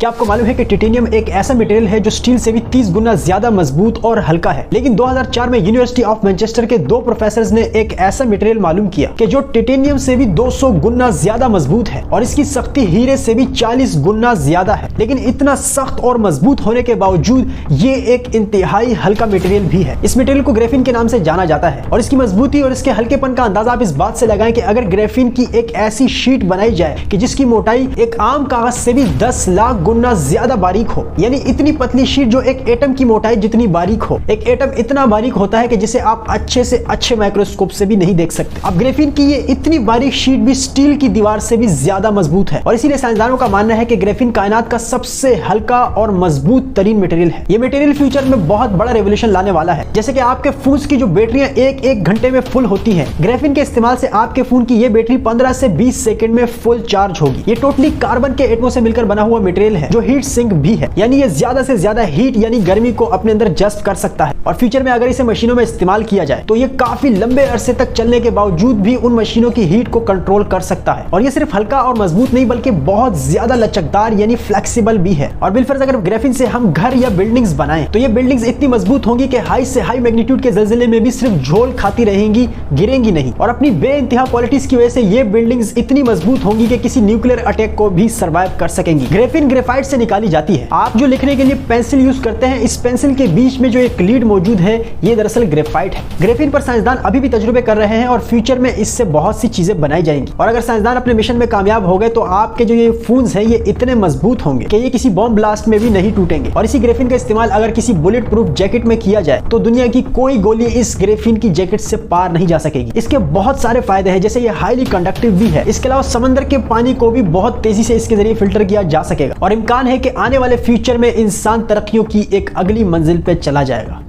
क्या आपको मालूम है कि टिटेनियम एक ऐसा मटेरियल है जो स्टील से भी 30 गुना ज्यादा मजबूत और हल्का है। लेकिन 2004 में यूनिवर्सिटी ऑफ मैनचेस्टर के 2 प्रोफेसर्स ने एक ऐसा मटेरियल मालूम किया कि जो टिटेनियम से भी 200 गुना ज्यादा मजबूत है और इसकी सख्ती हीरे से भी 40 गुना ज्यादा है। लेकिन इतना सख्त और मजबूत होने के बावजूद ये एक इंतहाई हल्का मटेरियल भी है। इस मटेरियल को ग्रेफीन के नाम से जाना जाता है और इसकी मजबूती और इसके हल्केपन का अंदाजा आप इस बात से लगाएं कि अगर ग्रेफीन की एक ऐसी शीट बनाई जाए कि जिसकी मोटाई एक आम कागज से भी 10 लाख गुना ज्यादा बारीक हो, यानी इतनी पतली शीट जो एक एटम की मोटाई जितनी बारीक हो। एक एटम इतना बारीक होता है कि जिसे आप अच्छे से अच्छे माइक्रोस्कोप से भी नहीं देख सकते। अब ग्रेफीन की ये इतनी बारीक शीट भी स्टील की दीवार से भी ज्यादा मजबूत है और इसीलिए साइंसदानों का मानना है कि ग्रेफीन कायनात का सबसे हल्का और मजबूत तरीन मटेरियल है। ये मटेरियल फ्यूचर में बहुत बड़ा रेवोल्यूशन लाने वाला है। जैसे कि आपके फोन की जो बैटरियां एक घंटे में फुल होती है, ग्रेफीन के इस्तेमाल से आपके फोन की ये बैटरी 15 से 20 सेकंड में फुल चार्ज होगी। ये टोटली कार्बन के एटमों से मिलकर बना हुआ मटेरियल है जो हीट सिंक भी है, यानी ये ज्यादा से ज्यादा हीट यानी गर्मी को अपने अंदर जस्ट कर सकता है। और फ्यूचर में अगर इसे मशीनों में इस्तेमाल किया जाए तो ये काफी लंबे अरसे तक चलने के बावजूद भी उन मशीनों की हीट को कंट्रोल कर सकता है। और ये सिर्फ हल्का और मजबूत नहीं बल्कि बहुत ज्यादा लचकदार यानी फ्लेक्सिबल भी है। और बिलफर्ज अगर ग्रेफीन से हम घर या बिल्डिंग्स बनाएं तो ये बिल्डिंग्स इतनी मजबूत होंगी कि हाई से हाई मैग्नीट्यूड के ज़लज़ले में भी सिर्फ झोल खाती रहेंगी, गिरेंगी नहीं। और अपनी बेइंतहा क्वालिटीज की वजह से ये बिल्डिंग्स इतनी मजबूत होंगी कि किसी न्यूक्लियर अटैक को भी सर्वाइव कर सकेंगी। ग्रेफीन ग्रेफाइट से निकाली जाती है। आप जो लिखने के लिए पेंसिल यूज करते हैं, इस पेंसिल के बीच में जो एक लीड मौजूद है ये दरअसल ग्रेफाइट है। ग्रेफीन पर साइंसदान अभी भी तजुर्बे कर रहे हैं और फ्यूचर में इससे बहुत सी चीजें बनाई जाएंगी। और अगर साइंसदान अपने मिशन में कामयाब हो गए तो आपके जो ये फोन्स हैं ये इतने मजबूत होंगे कि ये किसी बॉम्ब ब्लास्ट में भी नहीं टूटेंगे। और इसी ग्रेफीन का इस्तेमाल अगर किसी बुलेट प्रूफ जैकेट में किया जाए तो दुनिया की कोई गोली इस ग्रेफीन की जैकेट से पार नहीं जा सकेगी। इसके बहुत सारे फायदे हैं, जैसे ये हाईली कंडक्टिव भी है। इसके अलावा समंदर के पानी को भी बहुत तेजी से इसके जरिए फिल्टर किया जा सकेगा और इम्कान है कि आने वाले फ्यूचर में इंसान तरक्कियों की एक अगली मंजिल पे चला जाएगा।